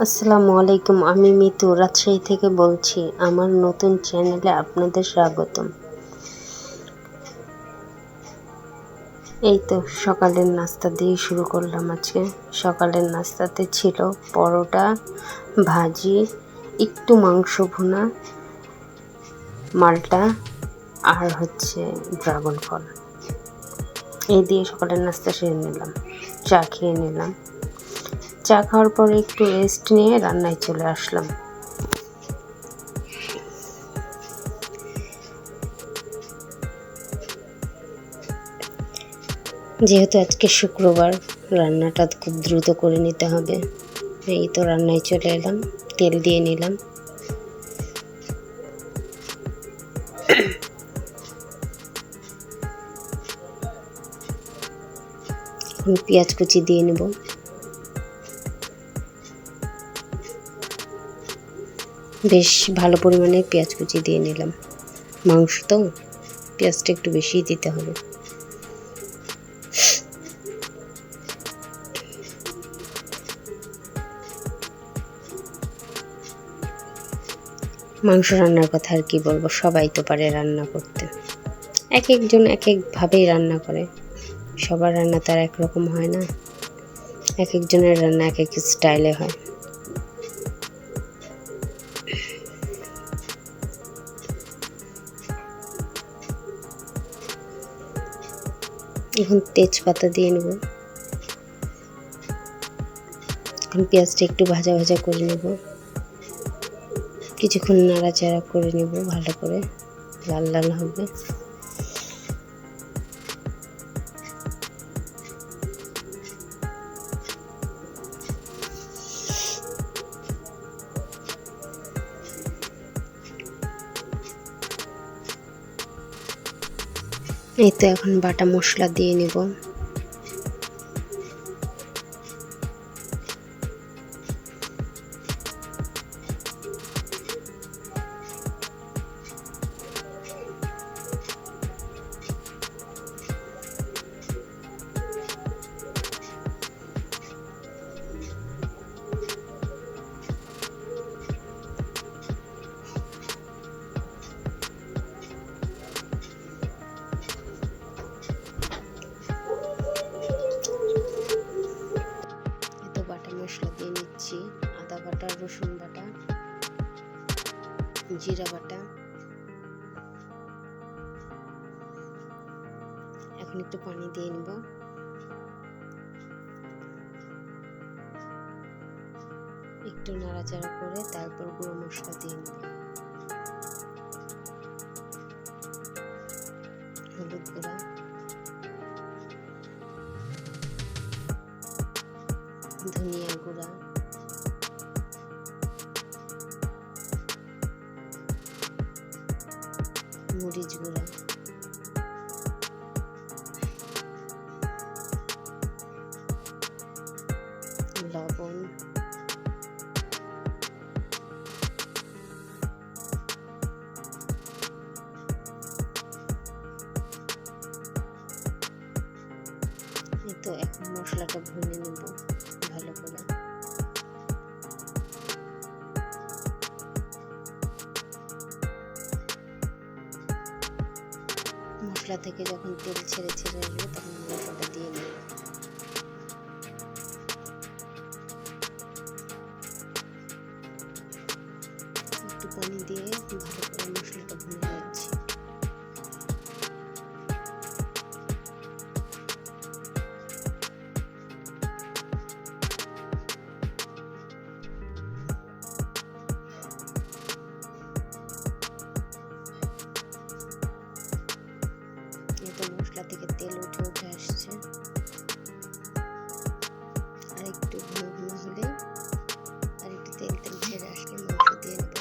আসসালামু আলাইকুম। আমি মিতু রাজশাহী থেকে বলছি। আমার নতুন চ্যানেলে আপনাদের স্বাগতম। এই তো সকালের নাস্তা দিয়ে শুরু করলাম আজকে। সকালের নাস্তাতে ছিল পরোটা, ভাজি, একটু মাংস ভুনা, মালটা আর ড্রাগন ফল। এই দিয়ে সকালের নাস্তা সেরে নিলাম। চা খেয়ে নিলাম। চা খাওয়ার পরে একটু রেস্ট নিয়ে রান্নায় চলে আসলাম। যেহেতু আজকে শুক্রবার, রান্নাটা খুব দ্রুত করে নিতে হবে। এই তো রান্নায় চলে এলাম, তেল দিয়ে নিলাম। এখন পেঁয়াজ কুচি দিয়ে নেব। বেশ ভালো পরিমাণে পেঁয়াজ কুচি দিয়ে নিলাম। মাংস তো পেঁয়াজটা একটু বেশিই দিতে হবে। মাংস রান্নার কথা আর কি বলবো, সবাই তো পারে রান্না করতে। এক একজন এক একভাবেই রান্না করে, সবার রান্না তার একরকম হয় না। এক একজনের রান্না এক এক স্টাইলে হয়। এখন তেজপাতা দিয়ে নেব। এখন পেঁয়াজটা একটু ভাজা ভাজা করে নেব। কিছুক্ষণ নাড়াচাড়া করে নেব, ভালো করে লাল লাল হবে। এই তো এখন বাটা মশলা দিয়ে নেব। মশলা দিয়ে নিচ্ছি, আদা বাটা, রসুন বাটা, জিরা বাটা। এখন একটু পানি দিয়ে নেব। একটু নাড়াচাড়া করে তারপর গুঁড়ো মশলা দিয়ে নেব। হলুদ গুঁড়া, ধনিয়া গুঁড়া, মরিচ গুঁড়া, লবণ, এই তো এখন মশলাটা ভুনে নেব ভালো করে। মশলা থেকে যখন তেল ছেড়ে ছেড়ে আসবে তখন মাংসটা দিয়ে নেব। একটু পানি দিয়ে ভালো করে মশলাটা ভুনে নিচ্ছি। এই তো মশলা থেকে তেল উঠে উঠে আসছে। আর একটু ঘন ঘন হলে, আর একটু তেল তেল ছেড়ে আসলে মাংস দিয়ে নেব।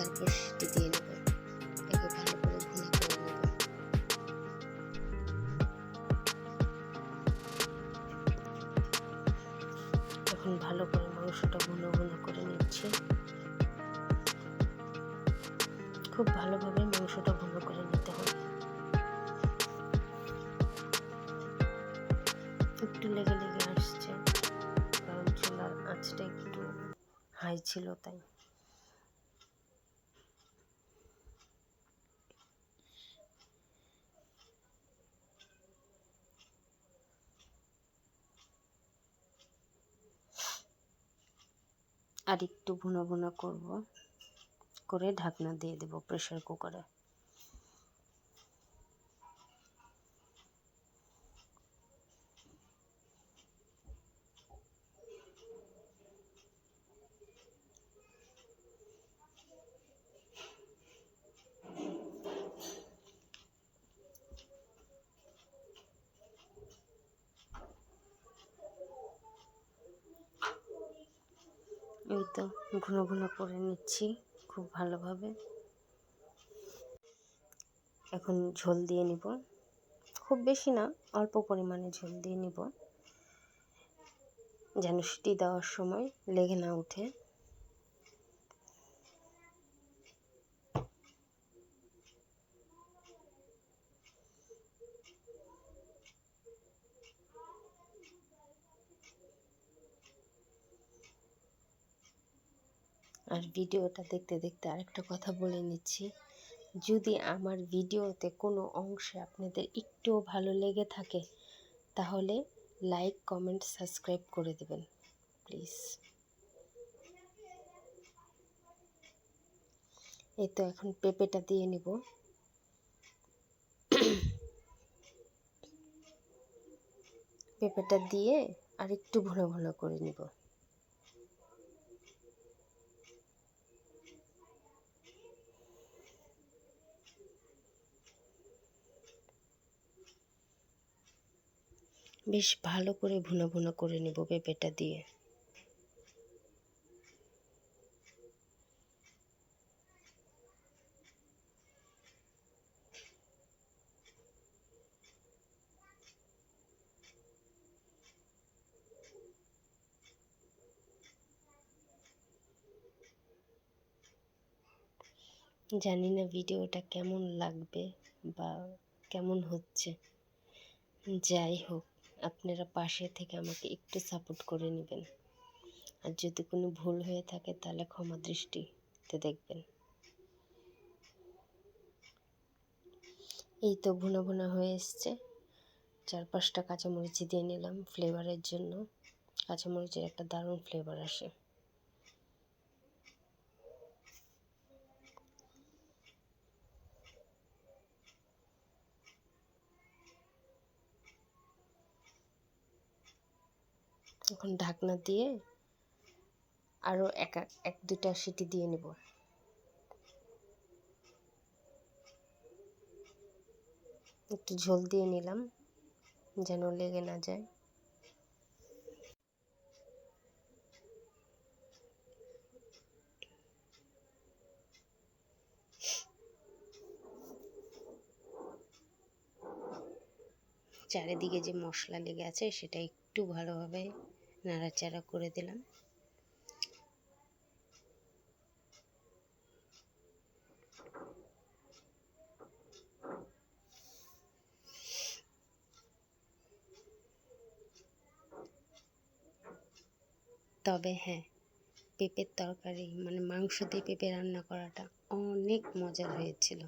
4-5 সিটি দিয়ে নেব। একে ভালো করে ভুনা করে নেব। এখন ভালো করে মাংসটা ভুনো ভুনো করে নিচ্ছি। খুব ভালোভাবে মাংসটা ভুনো করে নিতে হবে। একটু লেগে লেগে আসছে, কারণ চুলার আঁচটা একটু হাই ছিল তাই। আর একটু ভুনা ভুনা করব, করে ঢাকনা দিয়ে দেব প্রেসার কুকারে। এই তো ঘন ঘন করে নিচ্ছি খুব ভালোভাবে। এখন ঝোল দিয়ে নিব, খুব বেশি না, অল্প পরিমাণে ঝোল দিয়ে নিব, যেন সিটি দেওয়ার সময় লেগে না ওঠে। আর ভিডিওটা দেখতে দেখতে আরেকটা কথা বলে নিচ্ছি, যদি আমার ভিডিওতে কোনো অংশে আপনাদের একটুও ভালো লেগে থাকে তাহলে লাইক, কমেন্ট, সাবস্ক্রাইব করে দেবেন প্লিজ। এই তো এখন পেঁপেটা দিয়ে নিব। পেঁপেটা দিয়ে আর একটু ঘন ঘন করে নিব। বেশ ভালো করে ভুনা ভুনা করে নেব পেঁপেটা দিয়ে। জানি না ভিডিওটা কেমন লাগবে বা কেমন হচ্ছে, যাই হোক আপনারা পাশে থেকে আমাকে একটু সাপোর্ট করে নেবেন। আর যদি কোনো ভুল হয়ে থাকে তাহলে ক্ষমা দৃষ্টিতে দেখবেন। এই তো ভুনা ভুনা হয়ে এসছে। 4-5টা কাঁচামরিচ দিয়ে নিলাম ফ্লেভারের জন্য। কাঁচামরিচের একটা দারুণ ফ্লেভার আসে। এখন ঢাকনা দিয়ে আরও 1-2টা সিটি দিয়ে নেব। একটু ঝোল দিয়ে নিলাম যেন লেগে না যায়। চারিদিকে যে মশলা লেগে আছে সেটা একটু ভালোভাবে নাড়াচাড়া করে দিলাম। তবে হ্যাঁ, পেঁপের তরকারি মানে মাংস দিয়ে পেঁপে রান্না করাটা অনেক মজার হয়েছিল।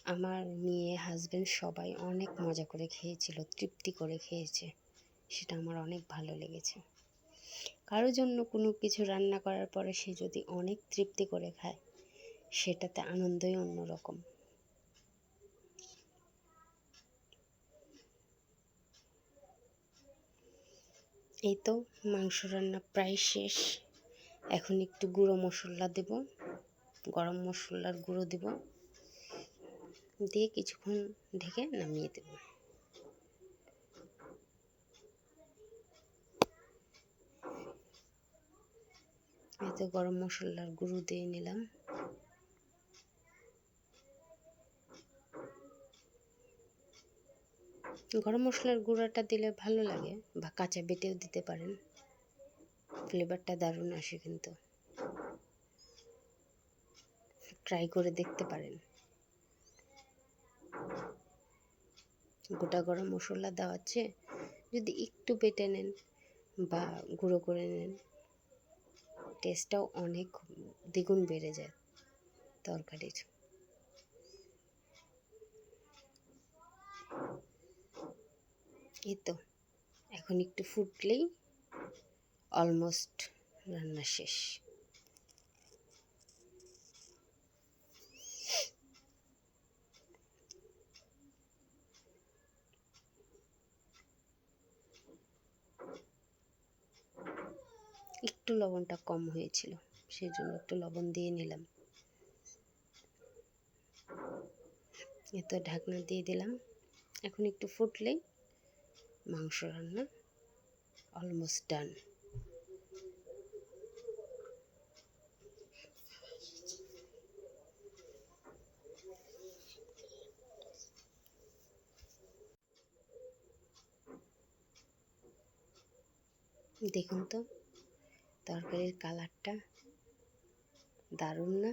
আমার মেয়ে, হাজব্যান্ড সবাই অনেক মজা করে খেয়েছিল, তৃপ্তি করে খেয়েছে। সেটা আমার অনেক ভালো লেগেছে। কারো জন্য কোনো কিছু রান্না করার পরে সে যদি অনেক তৃপ্তি করে খায়, সেটাতে আনন্দই অন্যরকম। এই তো মাংস রান্না প্রায় শেষ। এখন একটু গুঁড়ো মশলা দেব, গরম মশলার গুঁড়ো দেব, দিয়ে কিছুক্ষণ ঢেকে নামিয়ে দেব। এই তো গরম মশলার গুঁড়ো দিয়ে নিলাম। গরম মশলার গুঁড়াটা দিলে ভালো লাগে, বা কাঁচা বেটেও দিতে পারেন, ফ্লেভারটা দারুণ আসে। কিন্তু ট্রাই করে দেখতে পারেন। গোটা গরম মশলা দেওয়ার চেয়ে যদি একটু বেটে নেন বা গুঁড়ো করে নেন, টেস্টটাও অনেক দ্বিগুণ বেড়ে যায় তরকারির। এই তো এখন একটু ফুটলেই অলমোস্ট রান্না শেষ। একটু লবণটা কম হয়েছিল, সেই জন্য একটু লবণ দিয়ে নিলাম। এত ঢাকনা দিয়ে দিলাম। এখন একটু ফুটলেই মাংস রান্না অলমোস্ট ডান। দেখুন তো তরকারির কালারটা দারুণ না?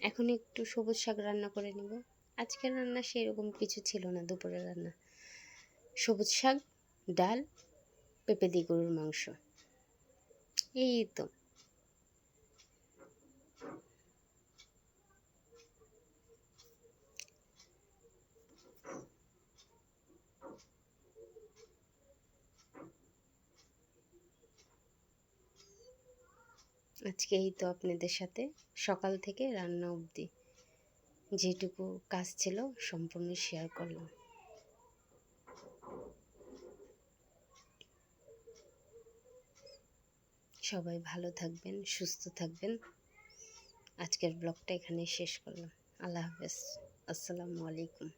এখন একটু সবুজ শাক রান্না করে নিব। আজকের রান্না সেরকম কিছু ছিল না, দুপুরের রান্না সবুজ শাক, ডাল, পেঁপে দিয়ে গরুর মাংস, এই তো। আজকে এই তো আপনাদের সাথে সকাল থেকে রান্না অবধি যেটুকু কাজ ছিল সম্পূর্ণ শেয়ার করলাম। সবাই ভালো থাকবেন, সুস্থ থাকবেন। আজকের ব্লগটা এখানেই শেষ করলাম। আল্লাহ হাফেজ, আসসালামু আলাইকুম।